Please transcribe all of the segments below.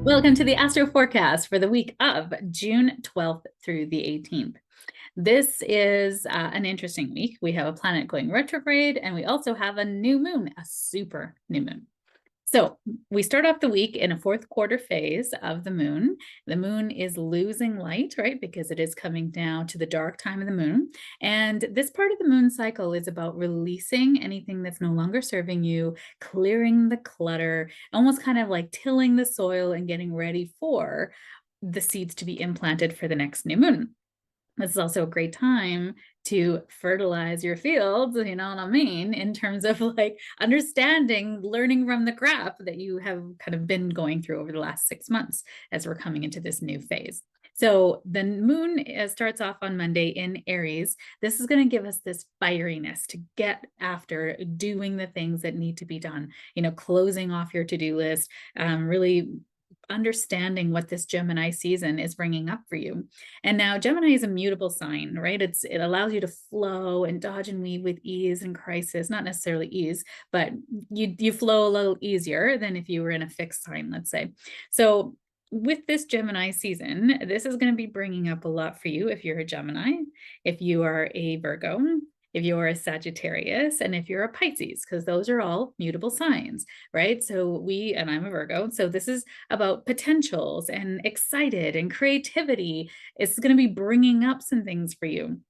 Welcome to the Astro Forecast for the week of June 12th through the 18th. This is an interesting week. We have a planet going retrograde, and we also have a new moon, a super new moon. So we start off the week in a fourth quarter phase of the moon. The moon is losing light, right? Because it is coming down to the dark time of the moon. And this part of the moon cycle is about releasing anything that's no longer serving you, clearing the clutter, almost kind of like tilling the soil and getting ready for the seeds to be implanted for the next new moon. This is also a great time to fertilize your fields, you know what I mean, in terms of like understanding, learning from the crap that you have kind of been going through over the last 6 months as we're coming into this new phase. So the moon starts off on Monday in Aries. This is going to give us this fieriness to get after doing the things that need to be done, closing off your to-do list, really understanding what this Gemini season is bringing up for you. And now Gemini is a mutable sign, right? It allows you to flow and dodge and weave with ease and crisis, not necessarily ease, but you flow a little easier than if you were in a fixed sign, let's say. So with this Gemini season, this is going to be bringing up a lot for you if you're a Gemini, if you are a Virgo, if you're a Sagittarius, and if you're a Pisces, because those are all mutable signs, right? So and I'm a Virgo, so this is about potentials and excited and creativity. It's going to be bringing up some things for you.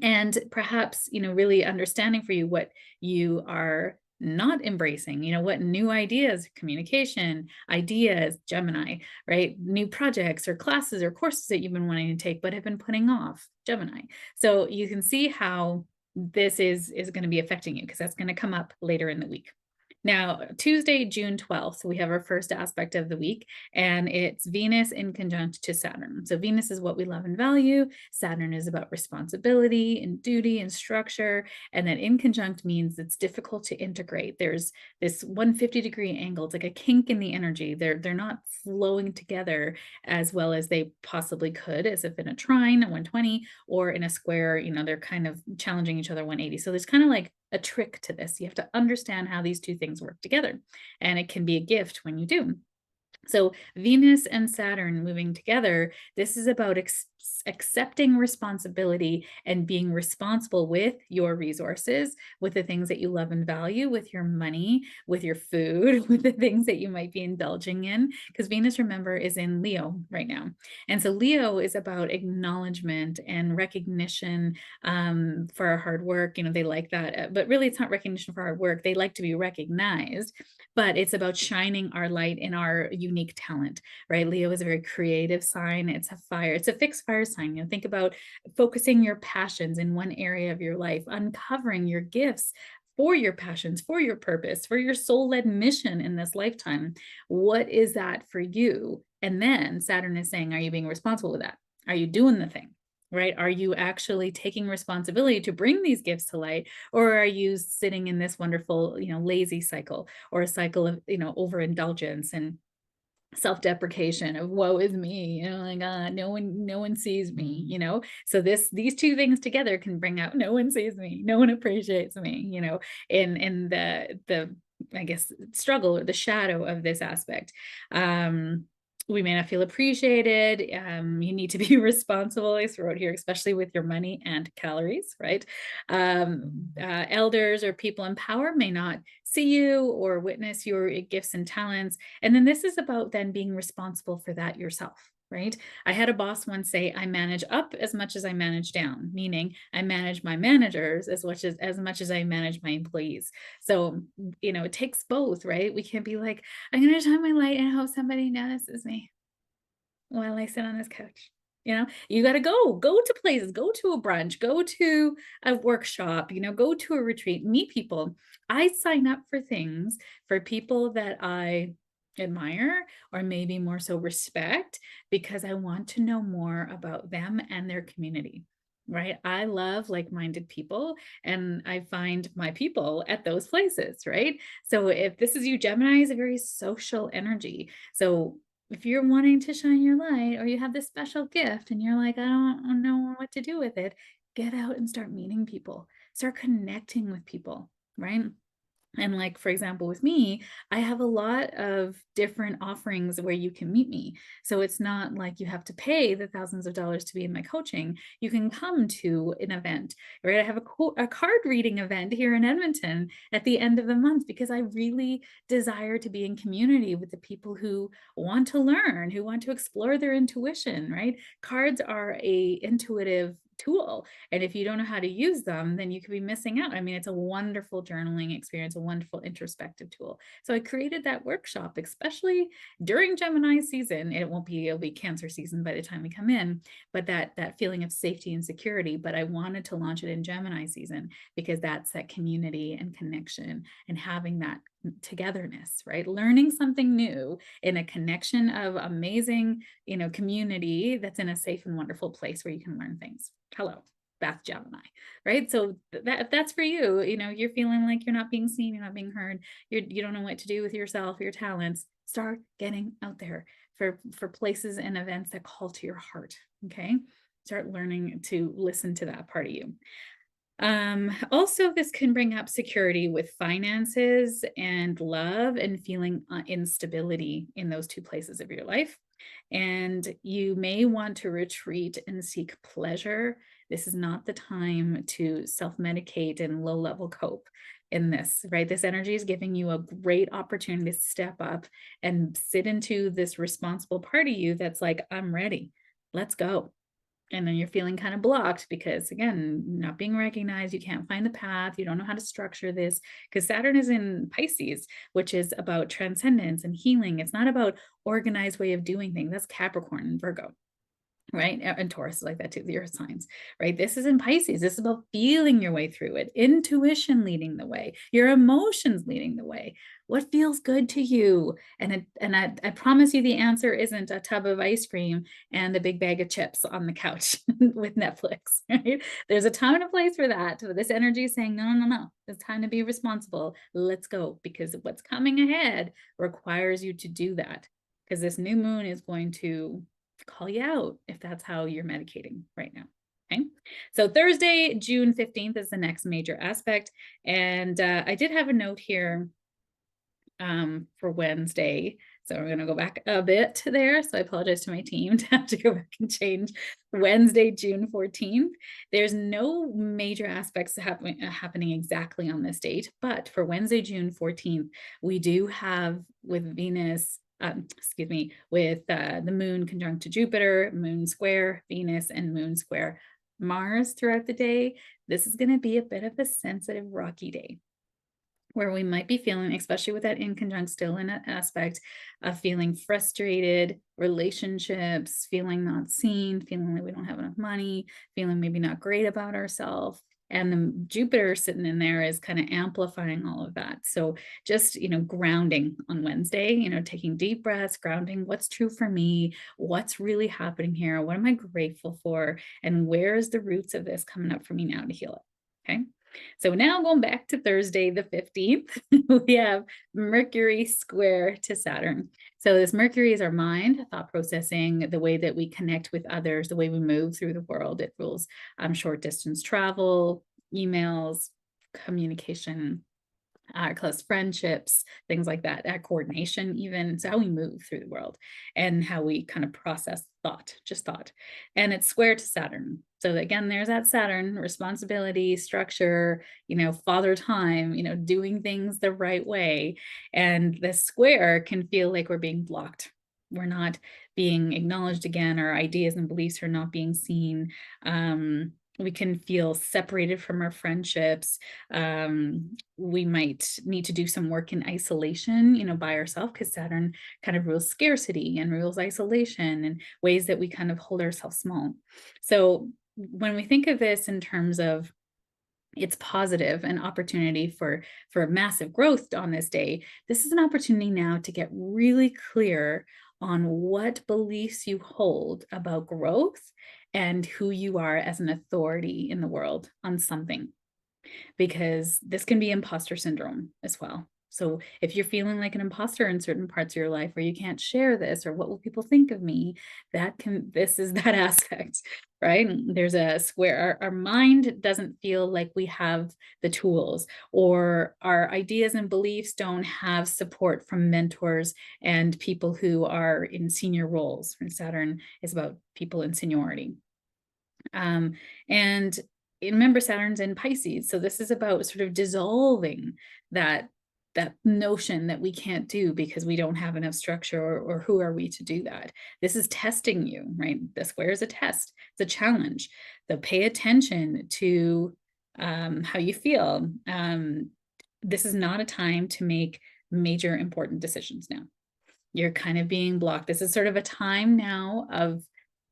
And perhaps, really understanding for you what you are not embracing, what new ideas, communication, ideas, Gemini, right? New projects or classes or courses that you've been wanting to take, but have been putting off, Gemini. So you can see how this is going to be affecting you, because that's going to come up later in the week. Now, Tuesday, June 12th, we have our first aspect of the week, and it's Venus in conjunct to Saturn. So Venus is what we love and value. Saturn is about responsibility and duty and structure. And then in conjunct means it's difficult to integrate. There's this 150-degree angle. It's like a kink in the energy. They're not flowing together as well as they possibly could, as if in a trine at 120 or in a square, they're kind of challenging each other 180. So there's kind of like a trick to this. You have to understand how these two things work together, and it can be a gift when you do. So Venus and Saturn moving together, this is about accepting responsibility and being responsible with your resources, with the things that you love and value, with your money, with your food, with the things that you might be indulging in. Because Venus, remember, is in Leo right now. And so Leo is about acknowledgement and recognition for our hard work. They like that, but really it's not recognition for hard work. They like to be recognized, but it's about shining our light in our unique talent, right? Leo is a very creative sign. It's a fire. It's a fixed fire sign. Think about focusing your passions in one area of your life, uncovering your gifts for your passions, for your purpose, for your soul-led mission in this lifetime. What is that for you? And then Saturn is saying, are you being responsible with that? Are you doing the thing? Right? Are you actually taking responsibility to bring these gifts to light, or are you sitting in this wonderful, lazy cycle, or a cycle of, overindulgence and self-deprecation of woe is me, like no one sees me, so these two things together can bring out no one sees me, no one appreciates me, in the I guess struggle or the shadow of this aspect. We may not feel appreciated. You need to be responsible, I wrote here, especially with your money and calories, right? Elders or people in power may not see you or witness your gifts and talents. And then this is about then being responsible for that yourself, right? I had a boss once say, I manage up as much as I manage down, meaning I manage my managers as much as I manage my employees. So, it takes both, right? We can't be like, I'm going to shine my light and hope somebody notices me while I sit on this couch. You got to go to places, go to a brunch, go to a workshop, go to a retreat, meet people. I sign up for things for people that I admire, or maybe more so respect, because I want to know more about them and their community. Right? I love like-minded people, and I find my people at those places, right? So if this is you, Gemini is a very social energy. So if you're wanting to shine your light, or you have this special gift and you're like, I don't know what to do with it, get out and start meeting people, start connecting with people, right? And like, for example, with me, I have a lot of different offerings where you can meet me. So it's not like you have to pay the thousands of dollars to be in my coaching. You can come to an event, right? I have a card reading event here in Edmonton at the end of the month because I really desire to be in community with the people who want to learn, who want to explore their intuition, right? Cards are a intuitive tool. And if you don't know how to use them, then you could be missing out. I mean, it's a wonderful journaling experience, a wonderful introspective tool. So I created that workshop, especially during Gemini season. It'll be Cancer season by the time we come in, but that feeling of safety and security. But I wanted to launch it in Gemini season because that's that community and connection and having that togetherness, right? Learning something new in a connection of amazing, community that's in a safe and wonderful place where you can learn things. Hello, that's Gemini, right? So if that's for you, you're feeling like you're not being seen, you're not being heard, you don't know what to do with yourself, your talents, start getting out there for places and events that call to your heart. Okay. Start learning to listen to that part of you. Also, this can bring up security with finances and love and feeling instability in those two places of your life. And you may want to retreat and seek pleasure. This is not the time to self-medicate and low-level cope in this, right? This energy is giving you a great opportunity to step up and sit into this responsible part of you that's like, I'm ready. Let's go. And then you're feeling kind of blocked because, again, not being recognized, you can't find the path, you don't know how to structure this, because Saturn is in Pisces, which is about transcendence and healing. It's not about organized way of doing things. That's Capricorn and Virgo, right? And Taurus is like that too, the earth signs, right? This is in Pisces. This is about feeling your way through it, intuition leading the way, your emotions leading the way. What feels good to you? And I promise you the answer isn't a tub of ice cream and a big bag of chips on the couch with Netflix, right? There's a time and a place for that. This energy is saying, no, no, no, it's time to be responsible. Let's go, because what's coming ahead requires you to do that, because this new moon is going to call you out if that's how you're medicating right now. Okay. So Thursday, June 15th is the next major aspect. And I did have a note here for Wednesday. So we're going to go back a bit there. So I apologize to my team to have to go back and change Wednesday, June 14th. There's no major aspects happening exactly on this date, but for Wednesday, June 14th, we do have with Venus, with the moon conjunct to Jupiter, moon square Venus, and moon square Mars throughout the day. This is going to be a bit of a sensitive, rocky day, where we might be feeling, especially with that in conjunct still in an aspect of feeling frustrated, relationships, feeling not seen, feeling like we don't have enough money, feeling maybe not great about ourselves. And the Jupiter sitting in there is kind of amplifying all of that. So just, grounding on Wednesday, taking deep breaths, grounding what's true for me, what's really happening here, what am I grateful for, and where is the roots of this coming up for me now to heal it. Okay. So now going back to Thursday, the 15th, we have Mercury square to Saturn. So this Mercury is our mind, thought processing, the way that we connect with others, the way we move through the world. It rules short distance travel, emails, communication, our close friendships, things like that, our coordination, even. So how we move through the world and how we kind of process just thought. And it's square to Saturn. So again, there's that Saturn, responsibility, structure, father time, doing things the right way. And the square can feel like we're being blocked. We're not being acknowledged again. Our ideas and beliefs are not being seen. We can feel separated from our friendships. We might need to do some work in isolation, by ourselves, because Saturn kind of rules scarcity and rules isolation and ways that we kind of hold ourselves small. So when we think of this in terms of it's positive, an opportunity for massive growth on this day, this is an opportunity now to get really clear on what beliefs you hold about growth and who you are as an authority in the world on something, because this can be imposter syndrome as well. So if you're feeling like an imposter in certain parts of your life, or you can't share this, or what will people think of me, this is that aspect, right? There's a square, our mind doesn't feel like we have the tools, or our ideas and beliefs don't have support from mentors and people who are in senior roles. And Saturn is about people in seniority. And remember, Saturn's in Pisces, so this is about sort of dissolving that notion that we can't do because we don't have enough structure, or who are we to do that. This is testing you, right? The square is a test, it's a challenge. So pay attention to how you feel. This is not a time to make major important decisions now. You're kind of being blocked. This is sort of a time now of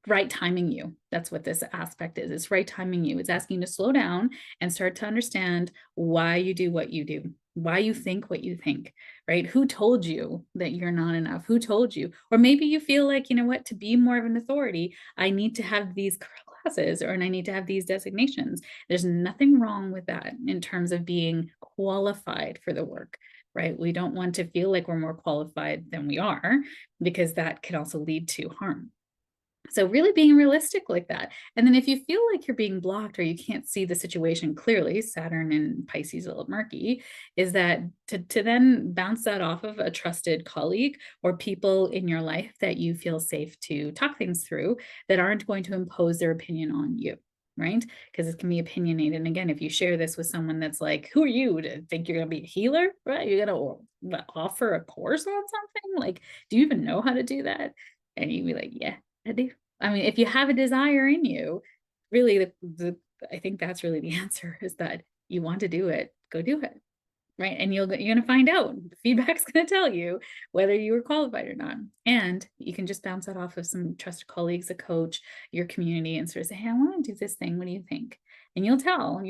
right timing you. That's what this aspect is. It's right timing you. It's asking you to slow down and start to understand why you do what you do, why you think what you think, right? Who told you that you're not enough? Who told you? Or maybe you feel like, you know what, to be more of an authority, I need to have these classes, or and I need to have these designations. There's nothing wrong with that in terms of being qualified for the work, right? We don't want to feel like we're more qualified than we are, because that can also lead to harm. So really being realistic like that. And then if you feel like you're being blocked, or you can't see the situation clearly, Saturn and Pisces a little murky, is that to then bounce that off of a trusted colleague, or people in your life that you feel safe to talk things through, that aren't going to impose their opinion on you, right? Because it can be opinionated. And again, if you share this with someone that's like, who are you to think you're going to be a healer, right? You're going to offer a course on something? Like, do you even know how to do that? And you'd be like, yeah, I do. I mean, if you have a desire in you, really, I think that's really the answer, is that you want to do it, go do it, right? And you're going to find out. The feedback's going to tell you whether you were qualified or not. And you can just bounce that off of some trusted colleagues, a coach, your community, and sort of say, hey, I want to do this thing. What do you think? And you'll tell.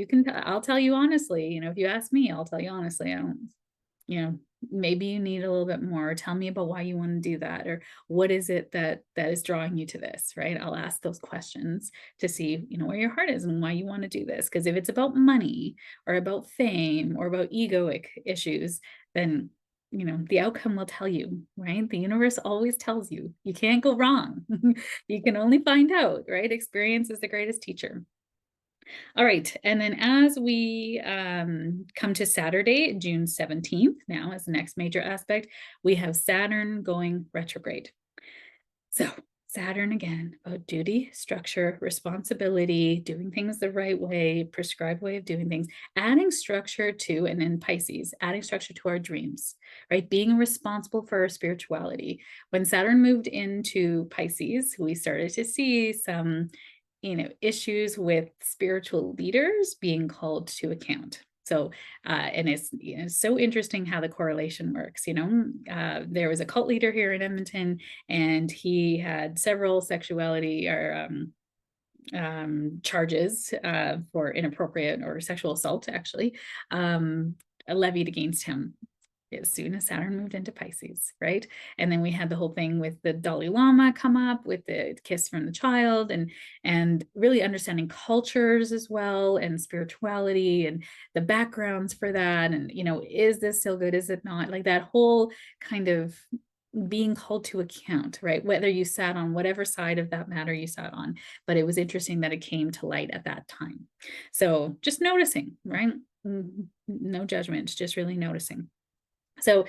I'll tell you honestly. You know, if you ask me, I'll tell you honestly. I don't, you know, maybe you need a little bit more. Tell me about why you want to do that, or what is it that is drawing you to this, right? I'll ask those questions to see, you know, where your heart is and why you want to do this. Because if it's about money, or about fame, or about egoic issues, then, you know, the outcome will tell you, right? The universe always tells you. You can't go wrong. You can only find out, right? Experience is the greatest teacher. All right, and then as we come to Saturday, June 17th, now as the next major aspect, we have Saturn going retrograde. So Saturn, again, about duty, structure, responsibility, doing things the right way, prescribed way of doing things, adding structure to, and in Pisces, adding structure to our dreams, right? Being responsible for our spirituality. When Saturn moved into Pisces, we started to see some, you know, issues with spiritual leaders being called to account. So, and it's, you know, so interesting how the correlation works. You know, there was a cult leader here in Edmonton, and he had several sexuality or charges for inappropriate or sexual assault, actually, levied against him as soon as Saturn moved into Pisces, right? And then we had the whole thing with the Dalai Lama come up with the kiss from the child, and really understanding cultures as well, and spirituality, and the backgrounds for that. And, you know, is this still good? Is it not? Like that whole kind of being called to account, right? Whether you sat on whatever side of that matter you sat on, but it was interesting that it came to light at that time. So just noticing, right? No judgment, just really noticing. So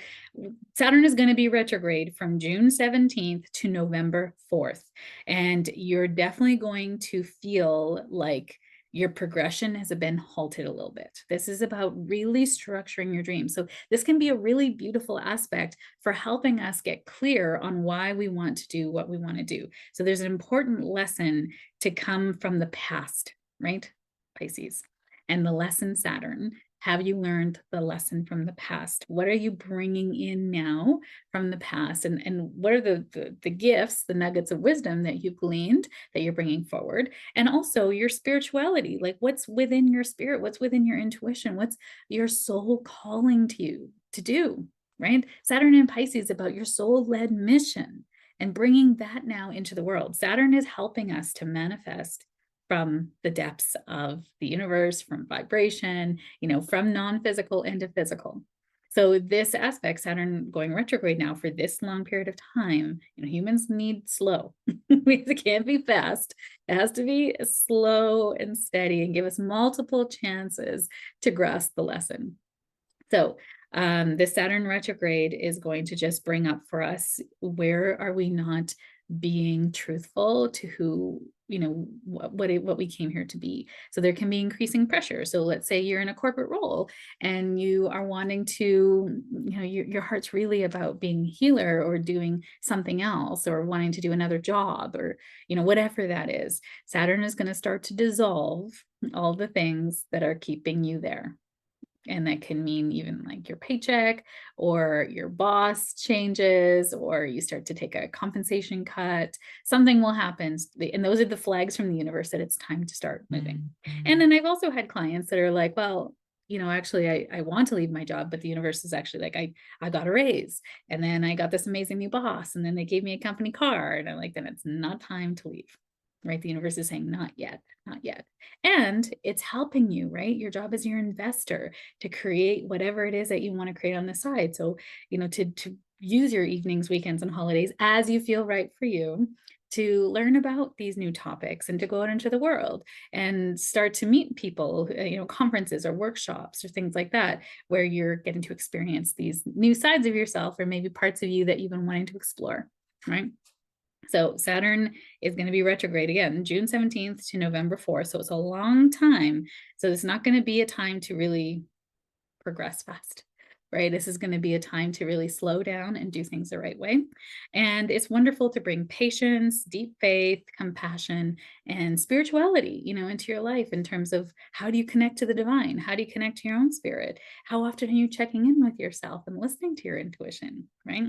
Saturn is going to be retrograde from June 17th to November 4th. And you're definitely going to feel like your progression has been halted a little bit. This is about really structuring your dreams. So this can be a really beautiful aspect for helping us get clear on why we want to do what we want to do. So there's an important lesson to come from the past, right? Pisces. And the lesson, Saturn. Have you learned the lesson from the past? What are you bringing in now from the past? And what are the gifts, the nuggets of wisdom that you've gleaned that you're bringing forward? And also your spirituality, like what's within your spirit, what's within your intuition, what's your soul calling to you to do, right? Saturn in Pisces is about your soul-led mission and bringing that now into the world. Saturn is helping us to manifest from the depths of the universe, from vibration, you know, from non-physical into physical. So this aspect, Saturn going retrograde now for this long period of time, humans need slow. It can't be fast. It has to be slow and steady and give us multiple chances to grasp the lesson. So this Saturn retrograde is going to just bring up for us, where are we not being truthful to who, what we came here to be. So there can be increasing pressure. So let's say you're in a corporate role and you are wanting to, your heart's really about being a healer or doing something else or wanting to do another job or, whatever that is. Saturn is going to start to dissolve all the things that are keeping you there. And that can mean even like your paycheck or your boss changes, or you start to take a compensation cut. Something will happen. And those are the flags from the universe that it's time to start moving. And then I've also had clients that are like, well, actually I want to leave my job, but the universe is actually like, I got a raise and then I got this amazing new boss and then they gave me a company car. And I'm like, then it's not time to leave. Right? The universe is saying, not yet, not yet. And it's helping you, right? Your job is your investor to create whatever it is that you want to create on the side. So, to use your evenings, weekends, and holidays as you feel right for you to learn about these new topics and to go out into the world and start to meet people, conferences or workshops or things like that, where you're getting to experience these new sides of yourself or maybe parts of you that you've been wanting to explore, right? So Saturn is going to be retrograde again, June 17th to November 4th. So it's a long time. So it's not going to be a time to really progress fast, right? This is going to be a time to really slow down and do things the right way. And it's wonderful to bring patience, deep faith, compassion, and spirituality, into your life in terms of how do you connect to the divine? How do you connect to your own spirit? How often are you checking in with yourself and listening to your intuition, right?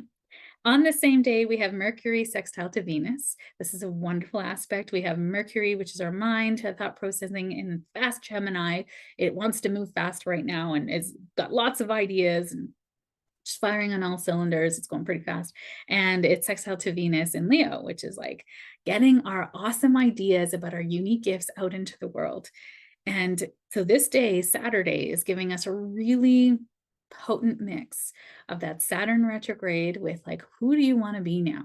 On the same day, we have Mercury sextile to Venus. This is a wonderful aspect. We have Mercury, which is our mind, thought processing, in fast Gemini. It wants to move fast right now and it's got lots of ideas and just firing on all cylinders. It's going pretty fast. And it's sextile to Venus in Leo, which is like getting our awesome ideas about our unique gifts out into the world. And so this day, Saturday, is giving us a really potent mix of that Saturn retrograde with like, who do you want to be now?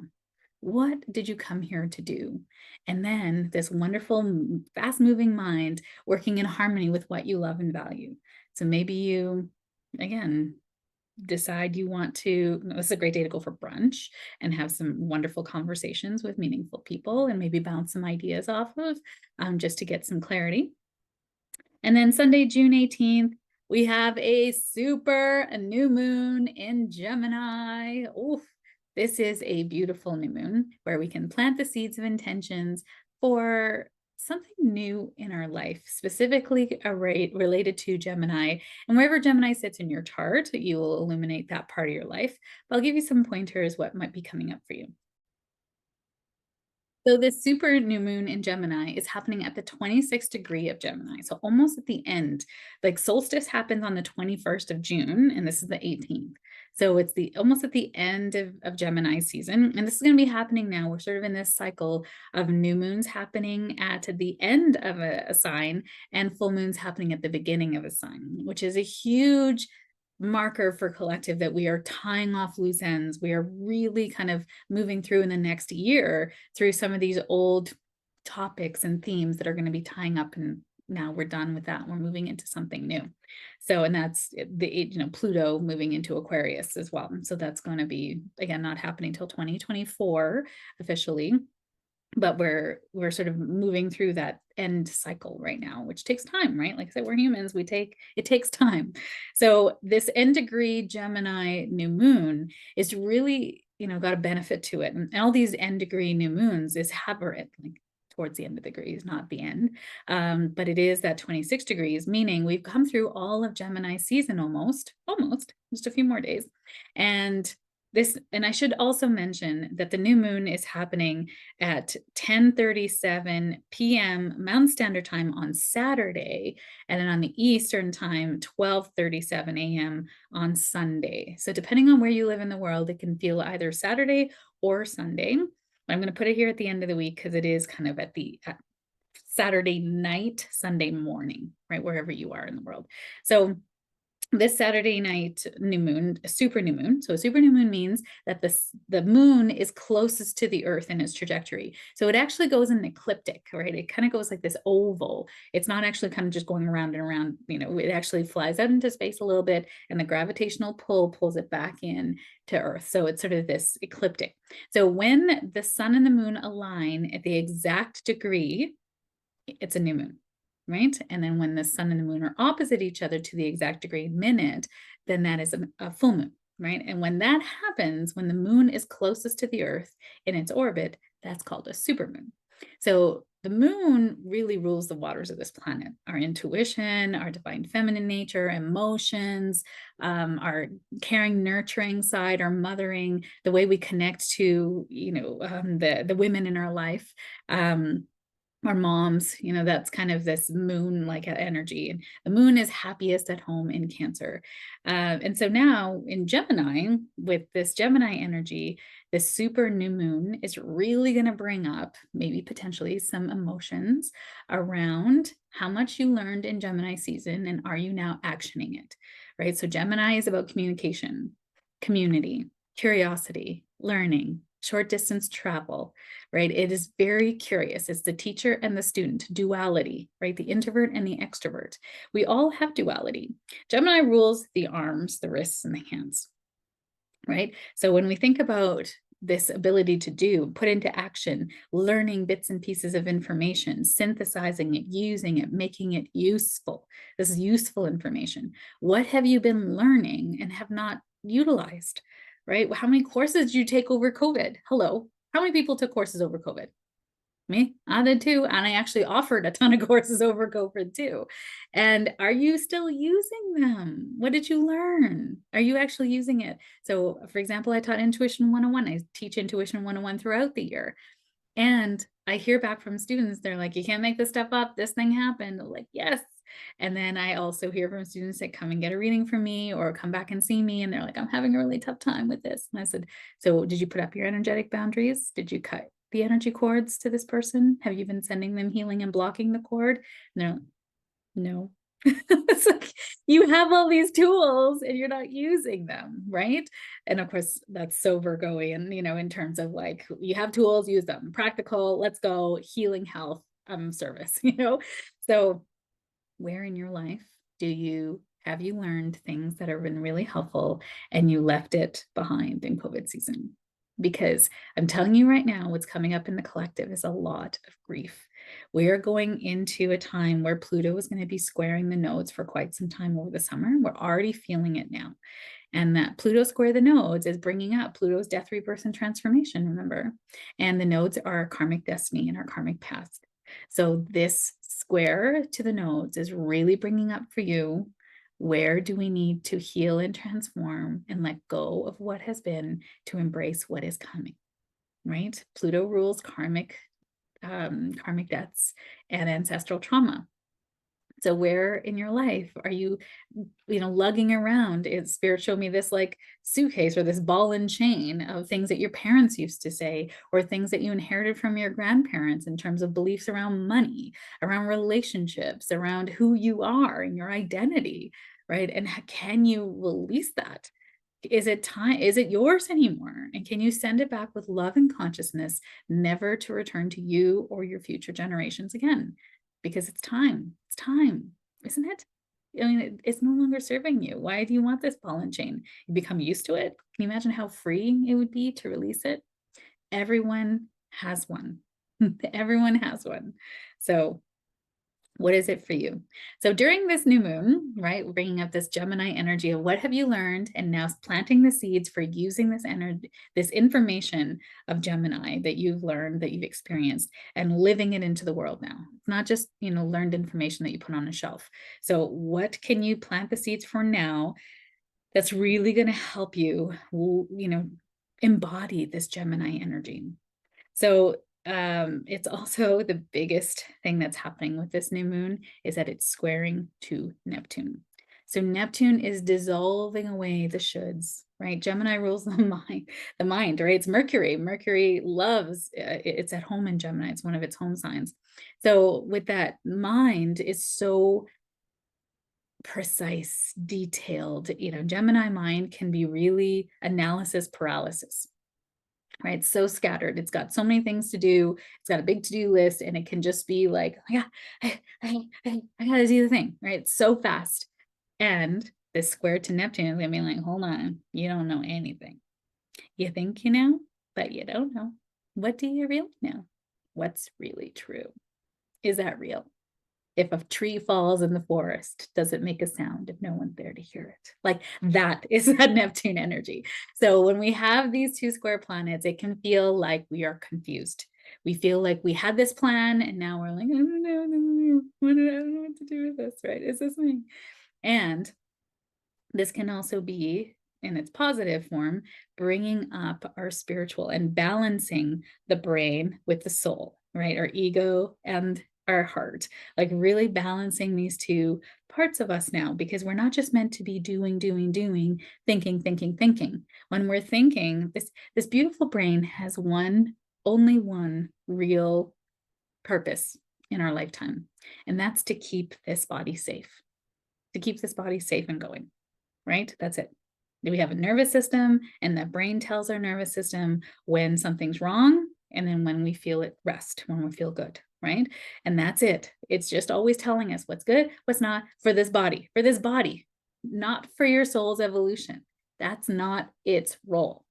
What did you come here to do? And then this wonderful, fast moving mind working in harmony with what you love and value. So maybe you, again, decide you want to, this is a great day to go for brunch and have some wonderful conversations with meaningful people and maybe bounce some ideas off of just to get some clarity. And then Sunday, June 18th, we have a new moon in Gemini. Oof, this is a beautiful new moon where we can plant the seeds of intentions for something new in our life, specifically related to Gemini. And wherever Gemini sits in your chart, you will illuminate that part of your life. But I'll give you some pointers what might be coming up for you. So this super new moon in Gemini is happening at the 26th degree of Gemini. So almost at the end, like solstice happens on the 21st of June, and this is the 18th. So it's almost at the end of Gemini season. And this is going to be happening now. We're sort of in this cycle of new moons happening at the end of a sign and full moons happening at the beginning of a sign, which is a huge marker for collective that we are tying off loose ends. We are really kind of moving through in the next year through some of these old topics and themes that are going to be tying up, and now we're done with that. We're moving into something new. So, and that's Pluto moving into Aquarius as well. So that's going to be, again, not happening till 2024 officially. But we're sort of moving through that end cycle right now, which takes time, right? Like I said, we're humans, it takes time. So this end degree Gemini new moon is really, got a benefit to it. And all these end degree new moons is like towards the end of the degrees, not the end. But it is that 26 degrees, meaning we've come through all of Gemini season almost, just a few more days. And I should also mention that the new moon is happening at 10:37 p.m. Mountain Standard Time on Saturday, and then on the Eastern Time, 12:37 a.m. on Sunday. So depending on where you live in the world, it can feel either Saturday or Sunday. I'm going to put it here at the end of the week because it is kind of at Saturday night, Sunday morning, right, wherever you are in the world. So this Saturday night new moon, a super new moon. So a super new moon means that the moon is closest to the earth in its trajectory. So it actually goes in an ecliptic, right? It kind of goes like this oval. It's not actually kind of just going around and around, it actually flies out into space a little bit, and the gravitational pull pulls it back in to earth. So it's sort of this ecliptic. So when the sun and the moon align at the exact degree, it's a new moon, right? And then when the sun and the moon are opposite each other to the exact degree minute, then that is a full moon, right? And when that happens, when the moon is closest to the earth in its orbit, that's called a supermoon. So the moon really rules the waters of this planet. Our intuition, our divine feminine nature, emotions, our caring, nurturing side, our mothering, the way we connect to, the women in our life. Our moms, that's kind of this moon like energy. And the moon is happiest at home in Cancer. And so now in Gemini, with this Gemini energy, this super new moon is really going to bring up maybe potentially some emotions around how much you learned in Gemini season and are you now actioning it, right? So Gemini is about communication, community, curiosity, learning, short distance travel, right? It is very curious. It's the teacher and the student, duality, right? The introvert and the extrovert. We all have duality. Gemini rules the arms, the wrists, and the hands, right? So when we think about this ability to do, put into action, learning bits and pieces of information, synthesizing it, using it, making it useful. This is useful information. What have you been learning and have not utilized, right? How many courses did you take over COVID? Hello. How many people took courses over COVID? Me, I did too. And I actually offered a ton of courses over COVID too. And are you still using them? What did you learn? Are you actually using it? So, for example, I taught Intuition 101. I teach Intuition 101 throughout the year. And I hear back from students, they're like, you can't make this stuff up. This thing happened. I'm like, yes. And then I also hear from students that come and get a reading from me or come back and see me. And they're like, I'm having a really tough time with this. And I said, so did you put up your energetic boundaries? Did you cut the energy cords to this person? Have you been sending them healing and blocking the cord? And they're like, no. It's like you have all these tools and you're not using them, right? And of course, that's so Virgoian, in terms of like, you have tools, use them. Practical, let's go, healing, health, service, So where in your life have you learned things that have been really helpful and you left it behind in COVID season? Because I'm telling you right now, what's coming up in the collective is a lot of grief. We are going into a time where Pluto is going to be squaring the nodes for quite some time over the summer. We're already feeling it now. And that Pluto square the nodes is bringing up Pluto's death, rebirth, and transformation, remember? And the nodes are our karmic destiny and our karmic past. So this square to the nodes is really bringing up for you, where do we need to heal and transform and let go of what has been to embrace what is coming, right? Pluto rules karmic debts and ancestral trauma. So where in your life are you, lugging around? Spirit showed me this like suitcase or this ball and chain of things that your parents used to say, or things that you inherited from your grandparents in terms of beliefs around money, around relationships, around who you are and your identity, right? And can you release that? Is it time? Is it yours anymore? And can you send it back with love and consciousness, never to return to you or your future generations again? Because it's time. It's time, isn't it? I mean, it's no longer serving you. Why do you want this ball and chain? You become used to it. Can you imagine how freeing it would be to release it? Everyone has one. Everyone has one. So what is it for you? So during this new moon, right, bringing up this Gemini energy of what have you learned, and now planting the seeds for using this energy, this information of Gemini that you've learned, that you've experienced, and living it into the world now. It's not just, learned information that you put on a shelf. So what can you plant the seeds for now that's really going to help you, embody this Gemini energy? So it's also the biggest thing that's happening with this new moon is that it's squaring to Neptune. So Neptune is dissolving away the shoulds, right? Gemini rules the mind, right? It's Mercury. Mercury loves, it's at home in Gemini. It's one of its home signs. So with that, mind is so precise, detailed. Gemini mind can be really analysis paralysis, right? So scattered. It's got so many things to do. It's got a big to-do list, and it can just be like, oh, yeah, I gotta do the thing, right? So fast. And this square to Neptune is gonna be like, hold on, you don't know anything. You think you know, but you don't know. What do you really know? What's really true? Is that real? If a tree falls in the forest, does it make a sound if no one's there to hear it? Like, that is that Neptune energy. So when we have these two square planets, it can feel like we are confused. We feel like we had this plan and now we're like, I don't know, I don't know what to do with this, right? Is this me? And this can also be, in its positive form, bringing up our spiritual and balancing the brain with the soul, right? Our ego and our heart, like really balancing these two parts of us now, because we're not just meant to be doing, thinking. When we're thinking, this beautiful brain has only one real purpose in our lifetime, and that's to keep this body safe, and going. Right? That's it. We have a nervous system, and the brain tells our nervous system when something's wrong, and then when we feel it rest, when we feel good, right? And that's it. It's just always telling us what's good, what's not for this body, not for your soul's evolution. That's not its role.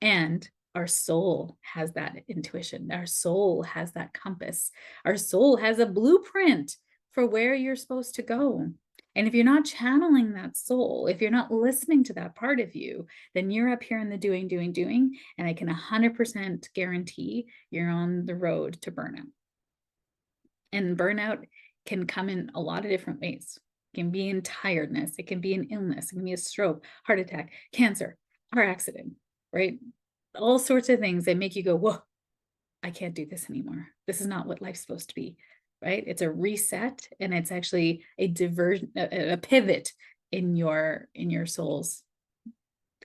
And our soul has that intuition. Our soul has that compass. Our soul has a blueprint for where you're supposed to go. And if you're not channeling that soul, if you're not listening to that part of you, then you're up here in the doing. And I can 100% guarantee you're on the road to burnout. And burnout can come in a lot of different ways. It can be in tiredness. It can be an illness. It can be a stroke, heart attack, cancer, car accident, right? All sorts of things that make you go, whoa, I can't do this anymore. This is not what life's supposed to be, right? It's a reset, and it's actually a diversion, a pivot in your soul's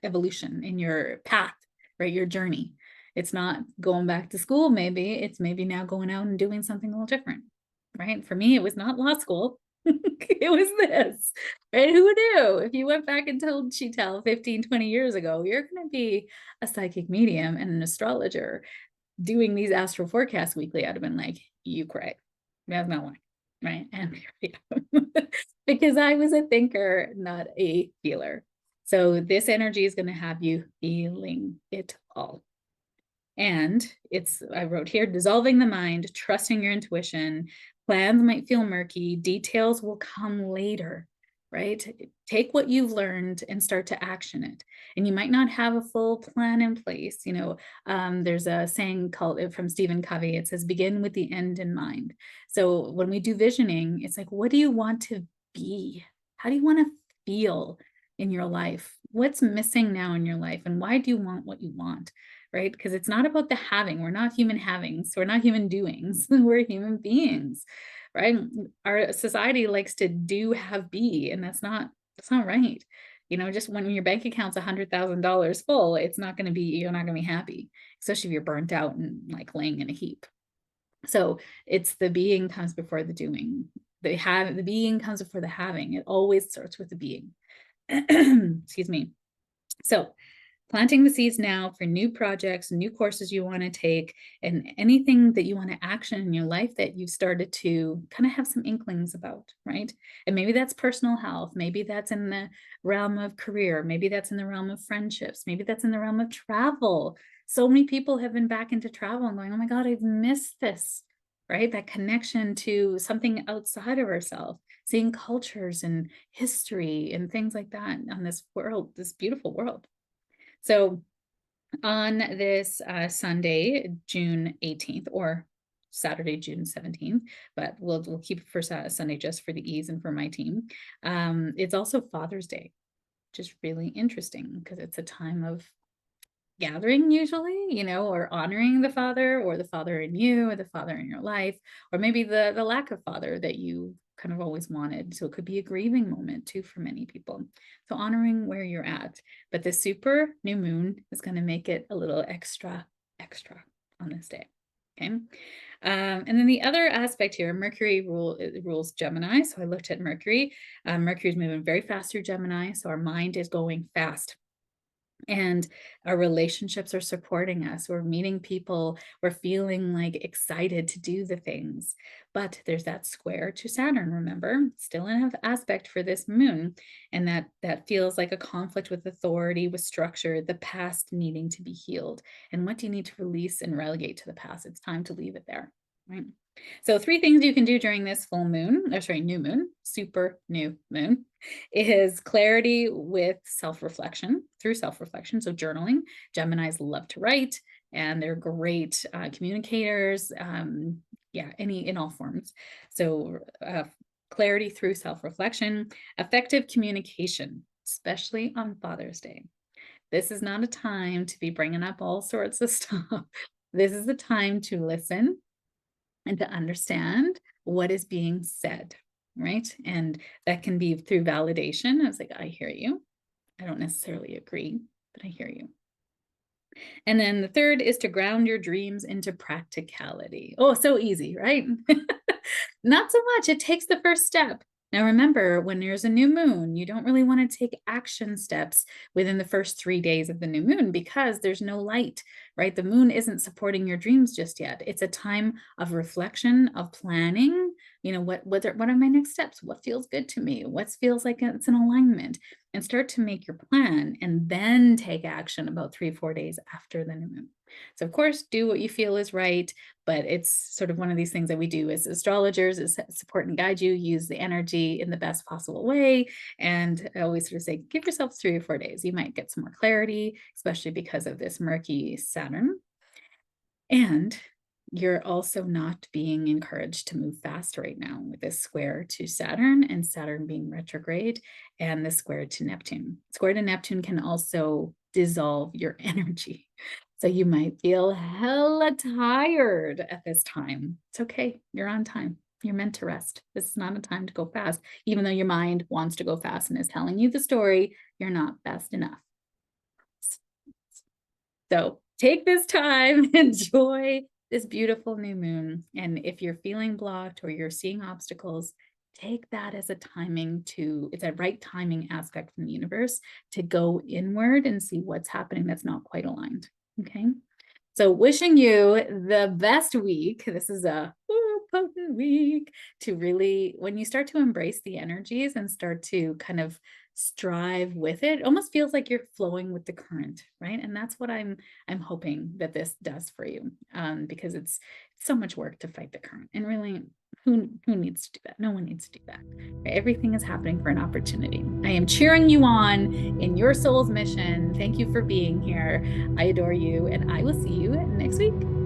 evolution, in your path, right? Your journey. It's not going back to school, maybe. It's maybe now going out and doing something a little different, right? For me, it was not law school. It was this, right? Who knew? If you went back and told Chitel 15, 20 years ago, you're going to be a psychic medium and an astrologer doing these astral forecasts weekly, I'd have been like, you cry. That's not why, right? And here we go. Because I was a thinker, not a feeler. So this energy is going to have you feeling it all. And I wrote here, dissolving the mind, trusting your intuition. Plans might feel murky. Details will come later, right? Take what you've learned and start to action it. And you might not have a full plan in place. There's a saying called from Stephen Covey. It says, begin with the end in mind. So when we do visioning, it's like, what do you want to be? How do you want to feel in your life? What's missing now in your life? And why do you want what you want? Right? Because it's not about the having. We're not human havings. We're not human doings. We're human beings, right? Our society likes to do, have, be, and that's not right. Just when your bank account's $100,000 full, you're not going to be happy, especially if you're burnt out and like laying in a heap. So it's the being comes before the doing. The being comes before the having. It always starts with the being. Excuse me. So planting the seeds now for new projects, new courses you want to take, and anything that you want to action in your life that you've started to kind of have some inklings about, right? And maybe that's personal health. Maybe that's in the realm of career. Maybe that's in the realm of friendships. Maybe that's in the realm of travel. So many people have been back into travel and going, oh my God, I've missed this, right? That connection to something outside of ourselves, seeing cultures and history and things like that on this world, this beautiful world. So on this Sunday, June 18th, or Saturday, June 17th, but we'll keep it for Sunday just for the ease and for my team. It's also Father's Day, which is really interesting because it's a time of gathering usually, or honoring the father, or the father in you, or the father in your life, or maybe the lack of father that you kind of always wanted. So it could be a grieving moment too for many people. So honoring where you're at. But the super new moon is going to make it a little extra on this day. Okay. And then the other aspect here, Mercury rules Gemini. So I looked at Mercury. Mercury is moving very fast through Gemini. So our mind is going fast. And our relationships are supporting us. We're meeting people. We're feeling like excited to do the things. But there's that square to Saturn, remember? Still an aspect for this moon. And that feels like a conflict with authority, with structure, the past needing to be healed. And what do you need to release and relegate to the past? It's time to leave it there, right? So 3 things you can do during this full moon, or sorry, new moon, super new moon, is clarity with self-reflection, through self-reflection. So journaling. Geminis love to write, and they're great communicators. In all forms. So clarity through self-reflection, effective communication, especially on Father's Day. This is not a time to be bringing up all sorts of stuff. This is the time to listen and to understand what is being said, right? And that can be through validation. I was like, I hear you. I don't necessarily agree, but I hear you. And then the third is to ground your dreams into practicality. Oh, so easy, right? Not so much. It takes the first step. Now, remember, when there's a new moon, you don't really want to take action steps within the first 3 days of the new moon because there's no light, right? The moon isn't supporting your dreams just yet. It's a time of reflection, of planning. What are my next steps? What feels good to me? What feels like it's in alignment? And start to make your plan and then take action about 3-4 days after the new moon. So of course, do what you feel is right, but it's sort of one of these things that we do as astrologers is support and guide you, use the energy in the best possible way. And I always sort of say, give yourself 3 or 4 days. You might get some more clarity, especially because of this murky Saturn. And you're also not being encouraged to move fast right now with this square to Saturn and Saturn being retrograde and the square to Neptune. Square to Neptune can also dissolve your energy. So you might feel hella tired at this time. It's okay. You're on time. You're meant to rest. This is not a time to go fast, even though your mind wants to go fast and is telling you the story. You're not fast enough. So take this time, enjoy this beautiful new moon. And if you're feeling blocked or you're seeing obstacles, take that as it's a right timing aspect from the universe to go inward and see what's happening that's not quite aligned. Okay. So wishing you the best week. This is a potent week to really, when you start to embrace the energies and start to kind of strive with it, almost feels like you're flowing with the current, right? And that's what I'm hoping that this does for you, because it's so much work to fight the current. And really, who needs to do that? No one needs to do that. Everything is happening for an opportunity. I am cheering you on in your soul's mission. Thank you for being here. I adore you, and I will see you next week.